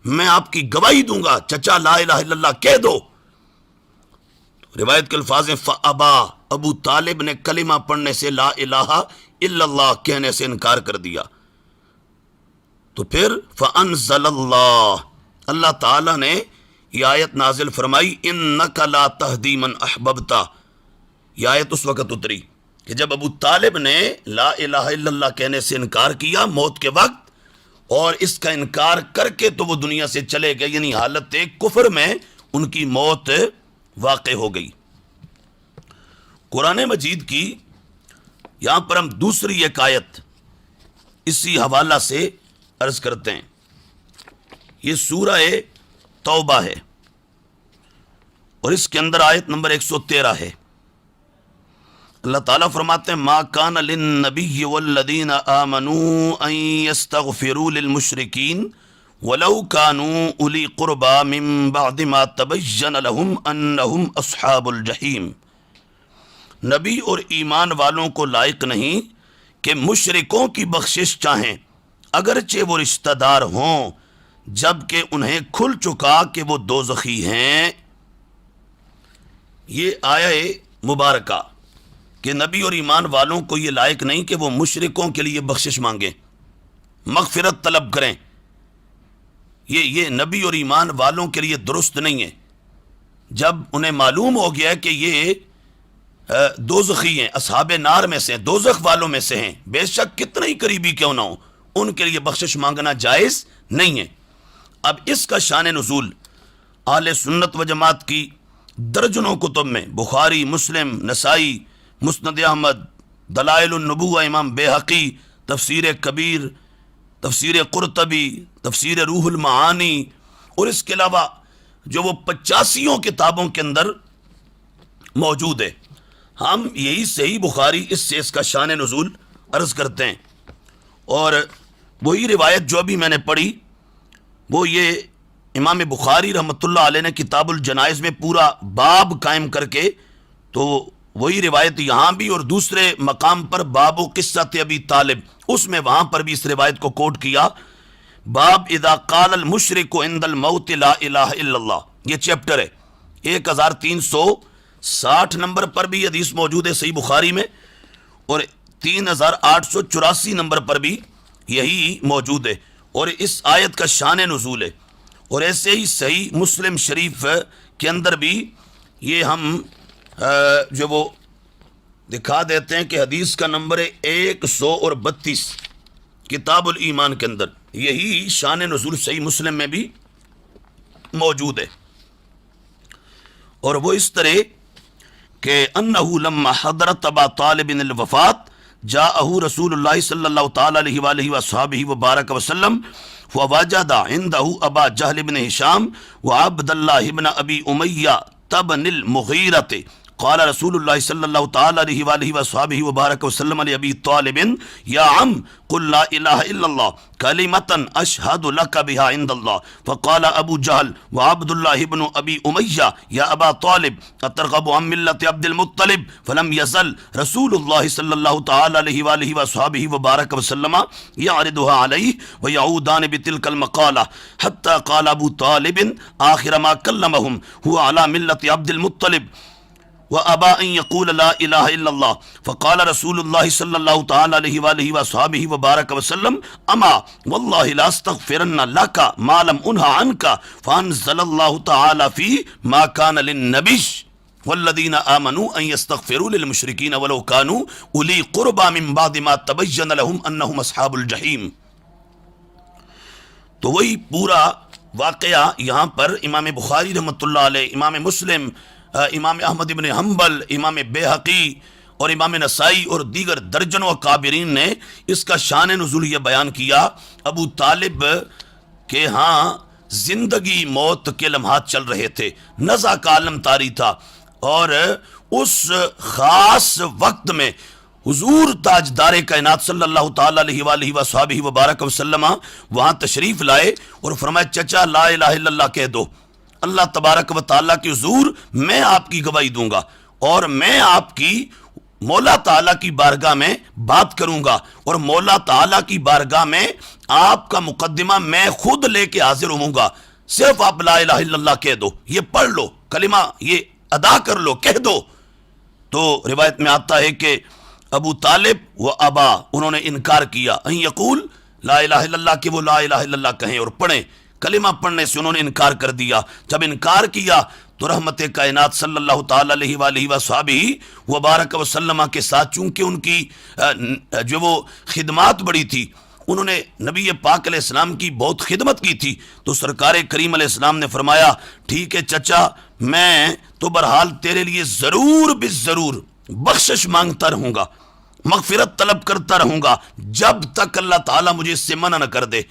میں آپ کی گواہی دوں گا، چچا لا الہ الا اللہ کہہ دو۔ روایت کے الفاظ ہیں فابا، ابو طالب نے کلمہ پڑھنے سے لا الہ الا اللہ کہنے سے انکار کر دیا۔ تو پھر فانزل اللہ، اللہ تعالیٰ نے یہ آیت نازل فرمائی انک لا تہدی من احببت، یہ آیت اس وقت اتری کہ جب ابو طالب نے لا الہ الا اللہ کہنے سے انکار کیا موت کے وقت، اور اس کا انکار کر کے تو وہ دنیا سے چلے گئے، یعنی حالت کفر میں ان کی موت واقع ہو گئی۔ قرآن مجید کی یہاں پر ہم دوسری ایک آیت اسی حوالہ سے عرض کرتے ہیں، یہ سورہ توبہ ہے، اور اس کے اندر آیت نمبر 113 ہے۔ اللہ تعالیٰ فرماتے ہیں ما کان للنبی والذین آمنوا ان یستغفروا للمشرکین وَلَوْ كَانُوا أُولِي قُرْبَى مِن بَعْدِ مَا تَبَيَّنَ لَهُمْ أَنَّهُمْ أَصْحَابُ الْجَحِيمِ، نبی اور ایمان والوں کو لائق نہیں کہ مشرکوں کی بخشش چاہیں اگرچہ وہ رشتہ دار ہوں، جبکہ انہیں کھل چکا کہ وہ دوزخی ہیں۔ یہ آیہ مبارکہ کہ نبی اور ایمان والوں کو یہ لائق نہیں کہ وہ مشرکوں کے لیے بخشش مانگیں، مغفرت طلب کریں، یہ نبی اور ایمان والوں کے لیے درست نہیں ہے۔ جب انہیں معلوم ہو گیا کہ یہ دوزخی ہیں، اصحاب نار میں سے ہیں، دوزخ والوں میں سے ہیں، بے شک کتنے ہی قریبی کیوں نہ ہو، ان کے لیے بخشش مانگنا جائز نہیں ہے۔ اب اس کا شان نزول اہل سنت و جماعت کی درجنوں کتب میں، بخاری، مسلم، نسائی، مسند احمد، دلائل النبوہ امام بیہقی، تفسیر کبیر، تفسیر قرطبی، تفسیر روح المعانی، اور اس کے علاوہ جو وہ 85 کتابوں کے اندر موجود ہے۔ ہم یہی صحیح بخاری اس کا شان نزول عرض کرتے ہیں، اور وہی روایت جو ابھی میں نے پڑھی وہ یہ امام بخاری رحمۃ اللہ علیہ نے کتاب الجنائز میں پورا باب قائم کر کے، تو وہی روایت یہاں بھی اور دوسرے مقام پر باب و قصۃ ابی طالب، اس میں وہاں پر بھی اس روایت کو کوٹ کیا، باب اذا قال المشرک عند الموت لا الہ الا اللہ، یہ چیپٹر ہے 1360 نمبر پر بھی حدیث موجود ہے صحیح بخاری میں، اور 3884 نمبر پر بھی یہی موجود ہے، اور اس آیت کا شان نزول ہے۔ اور ایسے ہی صحیح مسلم شریف کے اندر بھی یہ ہم جو وہ دکھا دیتے ہیں کہ حدیث کا نمبر ہے 132 کتاب الایمان کے اندر، یہی شان نزول صحیح مسلم میں بھی موجود ہے۔ اور وہ اس طرح کہ انہو لما حضرت ابا طالب الوفات جاءہ رسول اللہ صلی اللہ تعالی علیہ وآلہ وصحبہ وبارک وسلم فوجد عندہ ابا جہل بن ہشام وعبد اللہ بن ابی امیہ تبن المغیرۃ قال رسول اللہ صلی اللہ تعالی علیہ وآلہ وصحبہ وبارک وسلم لابی طالب یا عم قل لا الہ الا اللہ کلمۃ اشہد لک بها عند اللہ فقال ابو جہل وعبد اللہ بن ابی امیہ یا ابا طالب اترغب عن ملت عبد المطلب فلم یزل رسول اللہ صلی اللہ تعالی علیہ وآلہ وصحبہ وبارک وسلم یعرضها علیہ ویعودان بتلک المقالہ حتی قال ابو طالب آخر ما کلمہم هو علی ملت عبد المطلب وابا ان يقول لا الہ الا اللہ فقال رسول اللہ صلی اللہ تعالی علیہ وآلہ وصحبہ وبارک وسلم اما واللہ لا استغفرن لک ما لم انہ عنک فانزل اللہ تعالی فی ما کان للنبی والذین آمنوا ان یستغفروا للمشرکین ولو کانوا اولی قربى من بعد ما تبین لهم انہم اصحاب الجحیم۔ تو وہی پورا واقعہ یہاں پر امام بخاری رحمۃ اللہ علیہ، امام مسلم، امام احمد بن حنبل، امام بیہقی اور امام نسائی اور دیگر درجنوں اکابرین نے اس کا شان نزول یہ بیان کیا۔ ابو طالب کے ہاں زندگی موت کے لمحات چل رہے تھے، نزع کا عالم طاری تھا، اور اس خاص وقت میں حضور تاجدار کائنات صلی اللہ تعالی علیہ وآلہ وصحبہ وبارک وسلم وہاں تشریف لائے اور فرمایا چچا لا الہ الا اللہ کہہ دو، اللہ تبارک و تعالیٰ کے حضور میں آپ کی گواہی دوں گا، اور میں آپ کی مولا تعالیٰ کی بارگاہ میں بات کروں گا، اور مولا تعالیٰ کی بارگاہ میں آپ کا مقدمہ میں خود لے کے حاضر ہوں گا، صرف آپ لا الہ الا اللہ کہہ دو، یہ پڑھ لو، کلمہ یہ ادا کر لو، کہہ دو۔ تو روایت میں آتا ہے کہ ابو طالب و ابا انہوں نے انکار کیا ان یقول لا الہ الا اللہ کہ وہ لا الہ الا اللہ کہیں اور پڑھیں، کلمہ پڑھنے سے انہوں نے انکار کر دیا۔ جب انکار کیا تو رحمت کائنات صلی اللہ تعالی علیہ وآلہ وصحبہ وبارک وسلم کے ساتھ چونکہ ان کی جو وہ خدمات بڑی تھی، انہوں نے نبی پاک علیہ السلام کی بہت خدمت کی تھی، تو سرکار کریم علیہ السلام نے فرمایا ٹھیک ہے چچا، میں تو بہرحال تیرے لیے ضرور بالضرور بخشش مانگتا رہوں گا، مغفرت طلب کرتا رہوں گا جب تک اللہ تعالیٰ مجھے اس سے منع نہ کر دے۔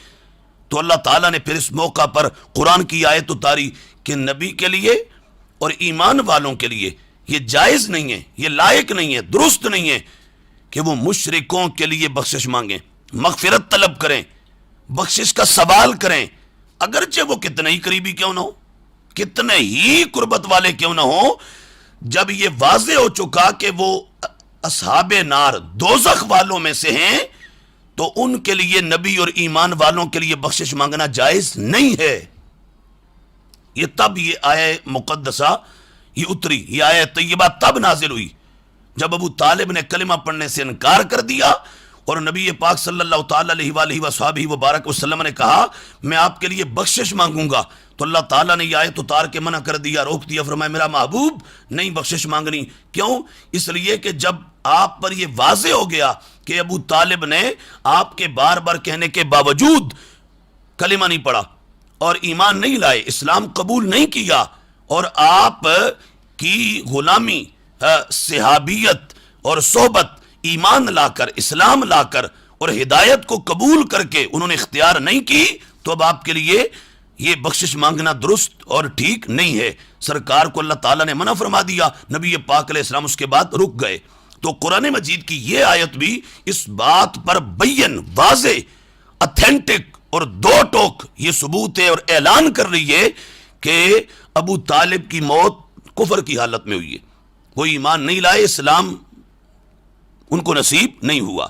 تو اللہ تعالیٰ نے پھر اس موقع پر قرآن کی آیت اتاری کہ نبی کے لیے اور ایمان والوں کے لیے یہ جائز نہیں ہے، یہ لائق نہیں ہے، درست نہیں ہے کہ وہ مشرکوں کے لیے بخشش مانگیں، مغفرت طلب کریں، بخشش کا سوال کریں، اگرچہ وہ کتنے ہی قریبی کیوں نہ ہو، کتنے ہی قربت والے کیوں نہ ہو، جب یہ واضح ہو چکا کہ وہ اصحاب نار دوزخ والوں میں سے ہیں تو ان کے لیے نبی اور ایمان والوں کے لیے بخشش مانگنا جائز نہیں ہے۔ یہ تب یہ آیہ مقدسہ یہ اتری، یہ آیہ طیبہ تب نازل ہوئی جب ابو طالب نے کلمہ پڑھنے سے انکار کر دیا اور نبی پاک صلی اللہ تعالیٰ علیہ وآلہ وصحبہ وبارک وسلم نے کہا میں آپ کے لیے بخشش مانگوں گا، تو اللہ تعالیٰ نے یہ آیت اتار کے منع کر دیا، روک دیا، فرمایا میرا محبوب نہیں بخشش مانگنی۔ کیوں؟ اس لیے کہ جب آپ پر یہ واضح ہو گیا کہ ابو طالب نے آپ کے بار بار کہنے کے باوجود کلمہ نہیں پڑھا اور ایمان نہیں لائے، اسلام قبول نہیں کیا، اور آپ کی غلامی، صحابیت اور صحبت ایمان لا کر، اسلام لا کر اور ہدایت کو قبول کر کے انہوں نے اختیار نہیں کی، تو اب آپ کے لیے یہ بخشش مانگنا درست اور ٹھیک نہیں ہے۔ سرکار کو اللہ تعالیٰ نے منع فرما دیا، نبی پاک علیہ السلام اس کے بعد رک گئے۔ تو قرآن مجید کی یہ آیت بھی اس بات پر بین، واضح، اتھینٹک اور دو ٹوک یہ ثبوت ہے اور اعلان کر رہی ہے کہ ابو طالب کی موت کفر کی حالت میں ہوئی ہے، وہ ایمان نہیں لائے، اسلام ان کو نصیب نہیں ہوا۔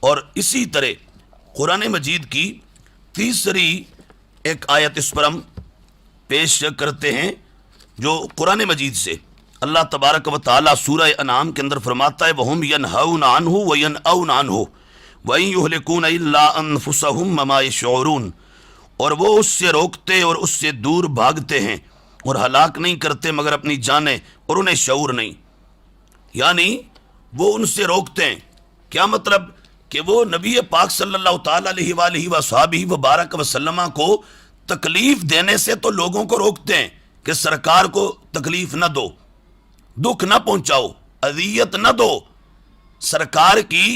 اور اسی طرح قرآن مجید کی تیسری ایک آیت اس پر ہم پیش کرتے ہیں جو قرآن مجید سے اللہ تبارک و تعالیٰ سورہ انعام کے اندر فرماتا ہے وَهُمْ يَنْهَوْنَ عَنْهُ وَيَنْأَوْنَ عَنْهُ وَإِنْ يُهْلِكُونَ إِلَّا أَنفُسَهُمْ وَمَا يَشْعُرُونَ، اور وہ اس سے روکتے اور اس سے دور بھاگتے ہیں اور ہلاک نہیں کرتے مگر اپنی جانیں اور انہیں شعور نہیں۔ یعنی وہ ان سے روکتے ہیں، کیا مطلب کہ وہ نبی پاک صلی اللہ تعالیٰ علیہ وآلہ وصحبہ وبارک وسلم کو تکلیف دینے سے تو لوگوں کو روکتے ہیں کہ سرکار کو تکلیف نہ دو، دکھ نہ پہنچاؤ، اذیت نہ دو، سرکار کی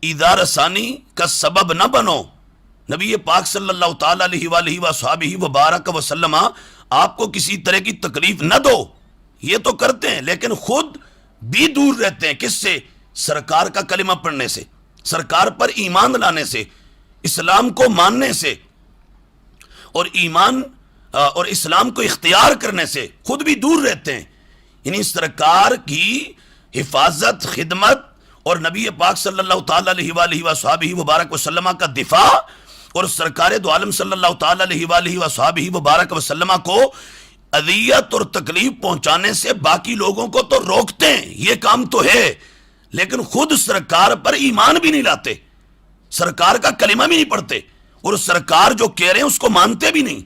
ایذا رسانی کا سبب نہ بنو، نبی پاک صلی اللہ تعالیٰ علیہ وآلہ وصحبہ وبارک وسلم آپ کو کسی طرح کی تکلیف نہ دو، یہ تو کرتے ہیں، لیکن خود بھی دور رہتے ہیں کس سے؟ سرکار کا کلمہ پڑھنے سے، سرکار پر ایمان لانے سے، اسلام کو ماننے سے اور ایمان اور اسلام کو اختیار کرنے سے خود بھی دور رہتے ہیں۔ یعنی سرکار کی حفاظت، خدمت اور نبی پاک صلی اللہ تعالیٰ علیہ وآلہ وصحبہ وبارک وسلم کا دفاع اور سرکار دو عالم صلی اللہ تعالیٰ علیہ وآلہ وصحبہ وبارک وسلم کو اذیت اور تکلیف پہنچانے سے باقی لوگوں کو تو روکتے ہیں، یہ کام تو ہے، لیکن خود سرکار پر ایمان بھی نہیں لاتے، سرکار کا کلمہ بھی نہیں پڑھتے، اور سرکار جو کہہ رہے ہیں اس کو مانتے بھی نہیں،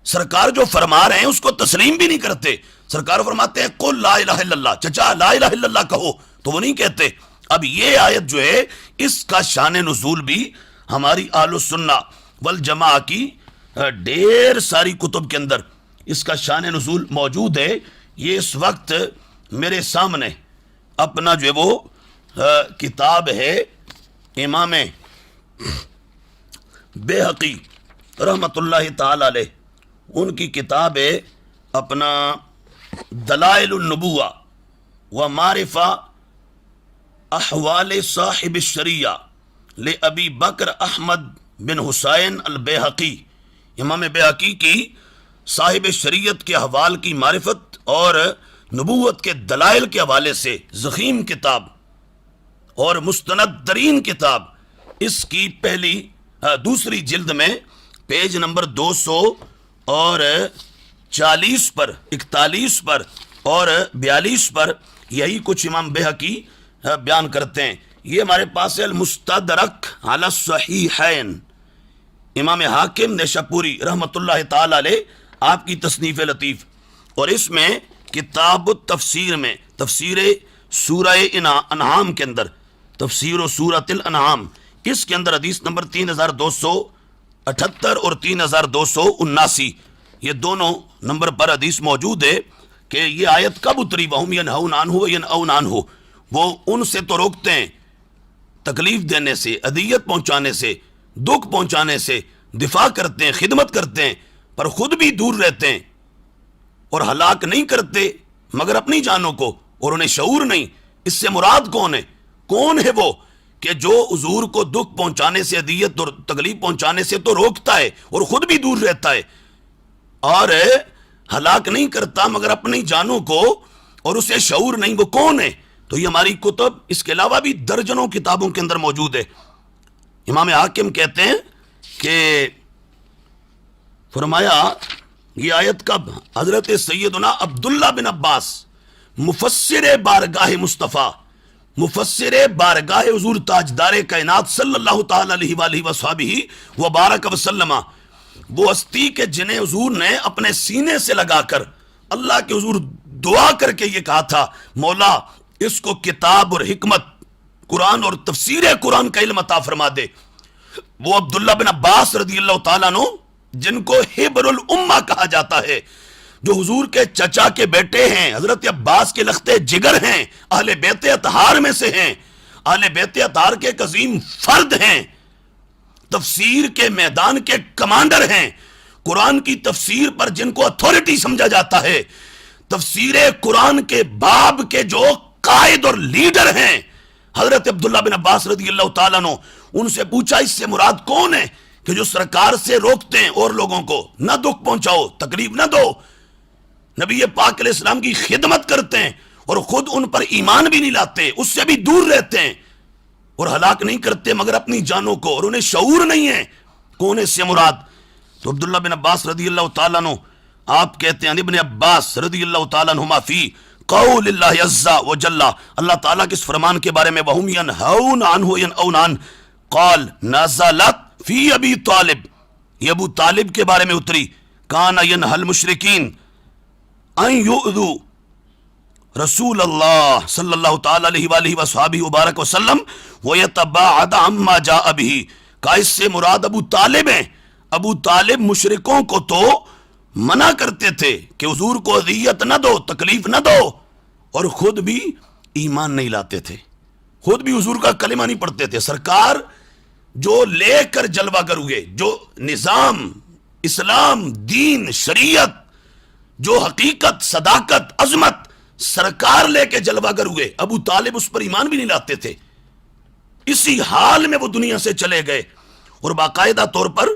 سرکار جو فرما رہے ہیں اس کو تسلیم بھی نہیں کرتے۔ سرکار فرماتے ہیں قل لا الہ الا اللہ، چچا لا الہ الا اللہ کہو، تو وہ نہیں کہتے۔ اب یہ آیت جو ہے اس کا شان نزول بھی ہماری اہل السنہ والجماعہ کی ڈھیر ساری کتب کے اندر اس کا شان نزول موجود ہے۔ یہ اس وقت میرے سامنے اپنا جو ہے وہ کتاب ہے امام بیہقی رحمت اللہ تعالی علیہ، ان کی کتاب ہے اپنا دلائل النبوہ و معرفہ احوال صاحب الشریعہ لابی بکر احمد بن حسین البیہقی، امام بیہقی کی صاحب شریعت کے احوال کی معرفت اور نبوت کے دلائل کے حوالے سے ضخیم کتاب اور مستند ترین کتاب، اس کی دوسری جلد میں پیج نمبر 240 پر، 41 پر اور 42 پر یہی کچھ امام بیہقی بیان کرتے ہیں۔ یہ ہمارے پاس ہے المستدرک علی الصحیحین، امام حاکم نیشاپوری رحمت اللہ تعالی علیہ، آپ کی تصنیف لطیف، اور اس میں کتاب التفسیر میں تفسیر سورہ انعام کے اندر، تفسیر و سورۃ الانعام، اس کے اندر حدیث نمبر 3278 اور 3279 یہ دونوں نمبر پر حدیث موجود ہے کہ یہ آیت کب اتری، وَهُمْ يَنْهَوْنَ عَنْهُ وَيَنْأَوْنَ عَنْهُ، وہ ان سے تو روکتے ہیں تکلیف دینے سے، اذیت پہنچانے سے، دکھ پہنچانے سے، دفاع کرتے ہیں، خدمت کرتے ہیں، پر خود بھی دور رہتے ہیں اور ہلاک نہیں کرتے مگر اپنی جانوں کو، اور انہیں شعور نہیں۔ اس سے مراد کون ہے؟ کون ہے وہ کہ جو حضور کو دکھ پہنچانے سے، اذیت اور تکلیف پہنچانے سے تو روکتا ہے اور خود بھی دور رہتا ہے اور ہلاک نہیں کرتا مگر اپنی جانوں کو، اور اسے شعور نہیں، وہ کون ہے؟ تو یہ ہماری کتب اس کے علاوہ بھی درجنوں کتابوں کے اندر موجود ہے۔ امام حاکم کہتے ہیں کہ فرمایا یہ آیت کب حضرت سیدنا عبداللہ بن عباس مفسر بارگاہ مصطفیٰ، مفسر بارگاہ حضور تاجدار کائنات صلی اللہ تعالی علیہ وآلہ وصحبہ وبارک وسلم، وہ ہستی کہ جنہیں حضور نے اپنے سینے سے لگا کر اللہ کے حضور دعا کر کے یہ کہا تھا مولا اس کو کتاب اور حکمت قرآن اور تفسیر قرآن کا علم عطا فرما دے، وہ عبداللہ بن عباس رضی اللہ تعالیٰ عنہ جن کو حبر الامہ کہا جاتا ہے، جو حضور کے چچا کے بیٹے ہیں، حضرت عباس کے لخت جگر ہیں، اہل بیت اطہار میں سے ہیں، اہل بیت اطہار کے ایک عظیم فرد ہیں، تفسیر کے میدان کے کمانڈر ہیں، قرآن کی تفسیر پر جن کو اتھارٹی سمجھا جاتا ہے، تفسیر قرآن کے باب کے جو قائد اور لیڈر ہیں حضرت عبداللہ بن عباس رضی اللہ تعالیٰ عنہ، ان سے پوچھا اس سے مراد کون ہے کہ جو سرکار سے روکتے ہیں اور لوگوں کو نہ دکھ پہنچاؤ، تکلیف نہ دو، نبی پاک علیہ السلام کی خدمت کرتے ہیں اور خود ان پر ایمان بھی نہیں لاتے، اس سے بھی دور رہتے ہیں اور ہلاک نہیں کرتے مگر اپنی جانوں کو، اور انہیں شعور نہیں ہے، کون ہے اس سے مراد؟ تو عبداللہ بن عباس رضی اللہ تعالیٰ عنہ آپ کہتے ہیں ابن عباس رضی اللہ تعالیٰ عنہما فی قول اللہ عز و جل، اللہ تعالیٰ کے اس فرمان کے بارے میں وہم ینہون عنہ ینأون عنہ، قال نزلت فی ابی طالب، یہ ابو طالب کے بارے میں اتری، کان ینہى المشرکین ان یؤذوا رسول اللہ صلی اللہ تعالی علیہ وآلہ وصحبہ وبارک وسلم ویتباعد عما جاء بہ، کہ اس سے مراد ابو طالب ہیں۔ ابو طالب مشرکوں کو تو منع کرتے تھے کہ حضور کو اذیت نہ دو، تکلیف نہ دو، اور خود بھی ایمان نہیں لاتے تھے، خود بھی حضور کا کلمہ نہیں پڑھتے تھے۔ سرکار جو لے کر جلوہ گر ہوئے، جو نظام اسلام دین شریعت، جو حقیقت صداقت عظمت سرکار لے کے جلوہ گر ہوئے، ابو طالب اس پر ایمان بھی نہیں لاتے تھے، اسی حال میں وہ دنیا سے چلے گئے۔ اور باقاعدہ طور پر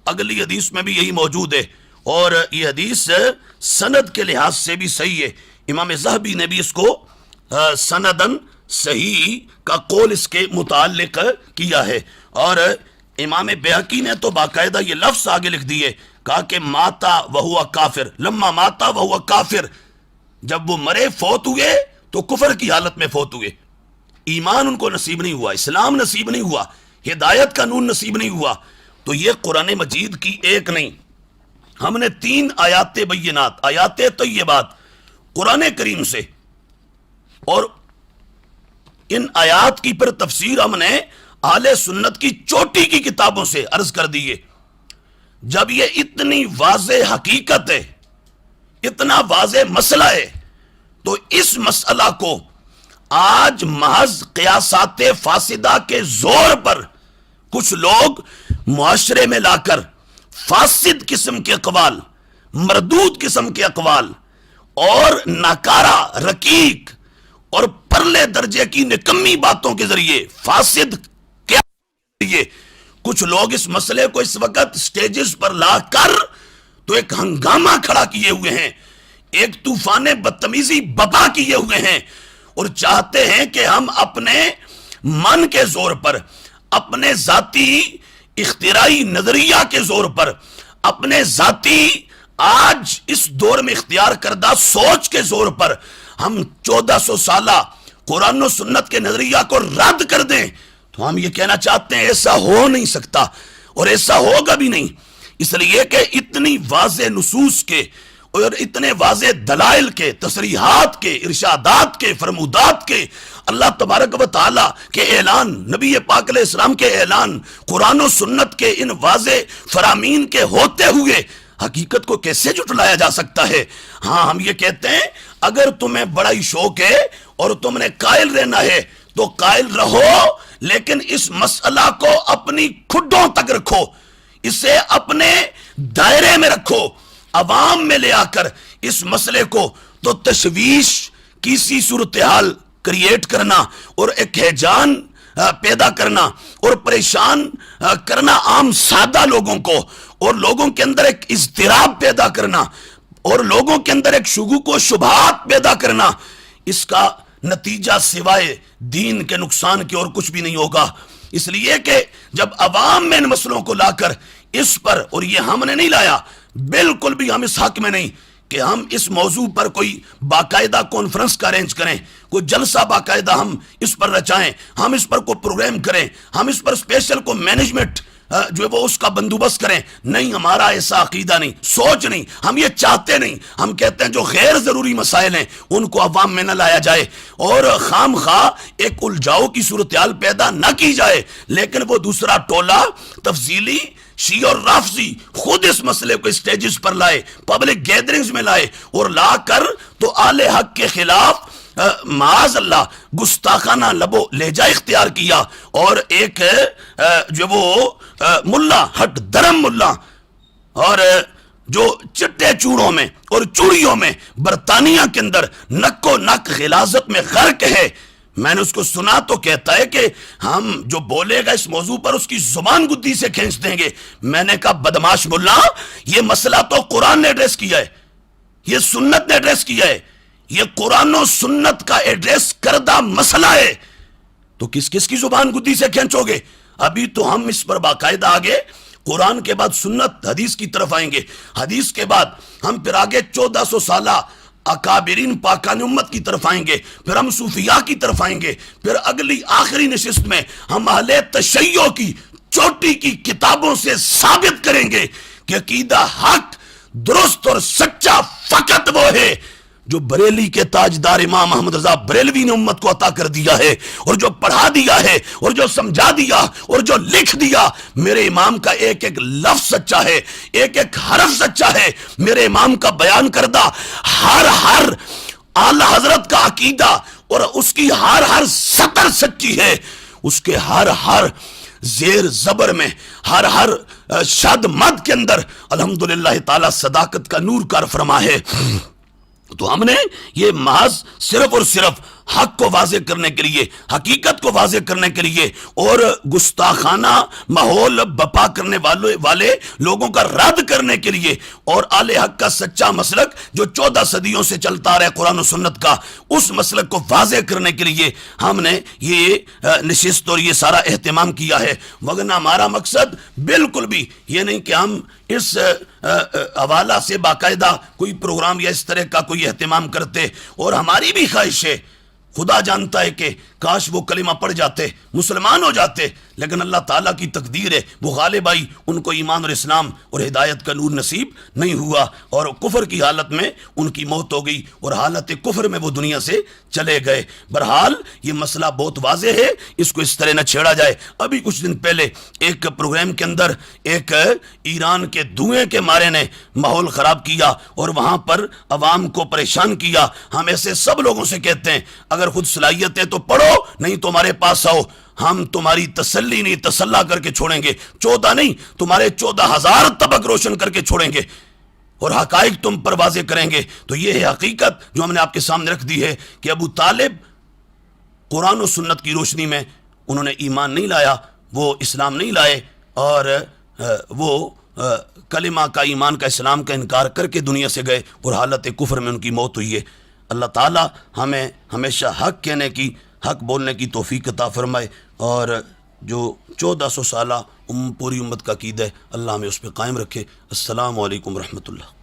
اگلی حدیث میں بھی یہی موجود ہے، اور یہ حدیث سند کے لحاظ سے بھی صحیح ہے، امام ذہبی نے بھی اس کو سندن صحیح کا قول اس کے متعلق کیا ہے، اور امام بیہقی نے تو باقاعدہ یہ لفظ آگے لکھ دیے، کہا کہ ماتا وہو کافر، لما ماتا وہو کافر، جب وہ مرے فوت ہوئے تو کفر کی حالت میں فوت ہوئے، ایمان ان کو نصیب نہیں ہوا، اسلام نصیب نہیں ہوا، ہدایت کا نور نصیب نہیں ہوا۔ تو یہ قرآن مجید کی ایک نہیں، ہم نے 3 آیات بینات، آیات طیبات قرآن کریم سے، اور ان آیات کی پھر تفسیر ہم نے اہل سنت کی چوٹی کی کتابوں سے عرض کر دیے۔ جب یہ اتنی واضح حقیقت ہے، اتنا واضح مسئلہ ہے، تو اس مسئلہ کو آج محض قیاسات فاسدہ کے زور پر کچھ لوگ معاشرے میں لا کر فاسد قسم کے اقوال، مردود قسم کے اقوال اور ناکارہ رقیق اور پرلے درجے کی نکمی باتوں کے ذریعے، فاسد کیا ذریعے کچھ لوگ اس مسئلے کو اس وقت سٹیجز پر لا کر تو ایک ہنگامہ کھڑا کیے ہوئے ہیں، ایک طوفان بدتمیزی بپا کیے ہوئے ہیں، اور چاہتے ہیں کہ ہم اپنے من کے زور پر، اپنے ذاتی اختراعی نظریہ کے زور پر، اپنے ذاتی آج اس دور میں اختیار کردہ سوچ کے زور پر ہم 1400 سالہ قرآن و سنت کے نظریہ کو رد کر دیں، تو ہم یہ کہنا چاہتے ہیں ایسا ہو نہیں سکتا اور ایسا ہوگا بھی نہیں، اس لیے کہ اتنی واضح نصوص کے اور اتنے واضح دلائل کے، تصریحات کے، ارشادات کے، فرمودات کے، اللہ تبارک و تعالی کے اعلان، نبی پاک علیہ السلام کے اعلان، قرآن و سنت کے ان واضح فرامین کے ہوتے ہوئے حقیقت کو کیسے جھٹلایا جا سکتا ہے؟ ہاں ہم یہ کہتے ہیں اگر تمہیں بڑا ہی شوق ہے اور تم نے قائل رہنا ہے تو قائل رہو، لیکن اس مسئلہ کو اپنی کھڈوں تک رکھو، اسے اپنے دائرے میں رکھو، عوام میں لے آ کر اس مسئلے کو تو تشویش کی سی صورتحال کریٹ کرنا اور ایک ہیجان پیدا کرنا اور پریشان کرنا عام سادہ لوگوں کو، اور لوگوں کے اندر ایک اضطراب پیدا کرنا اور لوگوں کے اندر ایک شکوک و شبہات پیدا کرنا، اس کا نتیجہ سوائے دین کے نقصان کے اور کچھ بھی نہیں ہوگا۔ اس لیے کہ جب عوام میں ان مسئلوں کو لا کر اس پر، اور یہ ہم نے نہیں لایا، بالکل بھی ہم اس حق میں نہیں کہ ہم اس موضوع پر کوئی باقاعدہ کانفرنس کا ارینج کریں، کوئی جلسہ باقاعدہ ہم اس پر رچائیں، ہم اس پر کوئی پروگرام کریں، ہم اس پر اسپیشل کو مینجمنٹ جو ہے وہ اس کا بندوبست کریں۔ نہیں، ہمارا ایسا عقیدہ نہیں، سوچ نہیں، ہم یہ چاہتے نہیں۔ ہم کہتے ہیں جو غیر ضروری مسائل ہیں ان کو عوام میں نہ لایا جائے اور خام خواہ ایک الجھاؤ کی صورتحال پیدا نہ کی جائے، لیکن وہ دوسرا ٹولہ تفصیلی شیعہ اور رافضی خود اس مسئلے کو اسٹیجز پر لائے، پبلک گیدرنگز میں لائے، اور لا کر تو اہل حق کے خلاف معاذ اللہ گستاخانہ لبو لہجہ اختیار کیا، اور ایک جو وہ ملا ہٹ درم ملا اور جو چٹے چوڑوں میں اور چوڑیوں میں برطانیہ کے اندر نک و نک غلاظت میں غرق ہے، میں نے اس کو سنا تو کہتا ہے کہ ہم جو بولے گا اس موضوع پر اس کی زبان گدی سے کھینچ دیں گے۔ میں نے کہا بدماش ملا، یہ مسئلہ تو قرآن نے ایڈریس کیا ہے، یہ سنت نے ایڈریس کیا ہے، یہ قرآن و سنت کا ایڈریس کردہ مسئلہ ہے، تو کس کس کی زبان گدی سے کھینچو گے؟ ابھی تو ہم اس پر باقاعدہ آگے قرآن کے بعد سنت حدیث کی طرف آئیں گے، حدیث کے بعد ہم پھر آگے 1400 سالہ اکابرین پاکان امت کی طرف آئیں گے، پھر ہم صوفیاء کی طرف آئیں گے، پھر اگلی آخری نشست میں ہم اہل تشیع کی چوٹی کی کتابوں سے ثابت کریں گے کہ عقیدہ حق درست اور سچا فقط وہ ہے جو بریلی کے تاجدار امام احمد رضا بریلوی نے امت کو عطا کر دیا ہے، اور جو پڑھا دیا ہے، اور جو سمجھا دیا، اور جو لکھ دیا۔ میرے امام کا ایک ایک لفظ سچا ہے، ایک ایک حرف سچا ہے، میرے امام کا بیان کردہ ہر اعلی حضرت کا عقیدہ اور اس کی ہر سطر سچی ہے، اس کے ہر زیر زبر میں، ہر شد مد کے اندر الحمدللہ تعالی صداقت کا نور کار فرما ہے۔ تو ہم نے یہ محض صرف اور صرف حق کو واضح کرنے کے لیے، حقیقت کو واضح کرنے کے لیے اور گستاخانہ ماحول بپا کرنے والے لوگوں کا رد کرنے کے لیے، اور اہل حق کا سچا مسلک جو 14 صدیوں سے چلتا رہا ہے قرآن و سنت کا، اس مسلک کو واضح کرنے کے لیے ہم نے یہ نشست اور یہ سارا اہتمام کیا ہے۔ وگرنہ ہمارا مقصد بالکل بھی یہ نہیں کہ ہم اس حوالہ سے باقاعدہ کوئی پروگرام یا اس طرح کا کوئی اہتمام کرتے، اور ہماری بھی خواہش ہے، خدا جانتا ہے کہ کاش وہ کلمہ پڑھ جاتے، مسلمان ہو جاتے، لیکن اللہ تعالیٰ کی تقدیر ہے وہ غالب آئی، ان کو ایمان اور اسلام اور ہدایت کا نور نصیب نہیں ہوا، اور کفر کی حالت میں ان کی موت ہو گئی، اور حالت کفر میں وہ دنیا سے چلے گئے۔ بہرحال یہ مسئلہ بہت واضح ہے، اس کو اس طرح نہ چھیڑا جائے۔ ابھی کچھ دن پہلے ایک پروگرام کے اندر ایک ایران کے دھوئیں کے مارے نے ماحول خراب کیا اور وہاں پر عوام کو پریشان کیا۔ ہم ایسے سب لوگوں سے کہتے ہیں اگر خود صلاحیت ہے تو پڑھو، نہیں تو ہمارے پاس آؤ، ہم تمہاری تسلی نہیں تسلا کر کے چھوڑیں گے، 14 نہیں تمہارے 14,000 طبق روشن کر کے چھوڑیں گے، اور حقائق تم پر واضح کریں گے۔ تو یہ ہے حقیقت جو ہم نے آپ کے سامنے رکھ دی ہے کہ ابو طالب قرآن و سنت کی روشنی میں انہوں نے ایمان نہیں لایا، وہ اسلام نہیں لائے، اور وہ کلمہ کا، ایمان کا، اسلام کا انکار کر کے دنیا سے گئے، اور حالت کفر میں ان کی موت ہوئی ہے۔ اللہ تعالی ہمیں ہمیشہ حق کہنے کی، حق بولنے کی توفیق عطا فرمائے، اور جو 1400 سالہ پوری امت کا عقیدہ ہے اللہ ہمیں اس پہ قائم رکھے۔ السلام علیکم ورحمۃ اللہ۔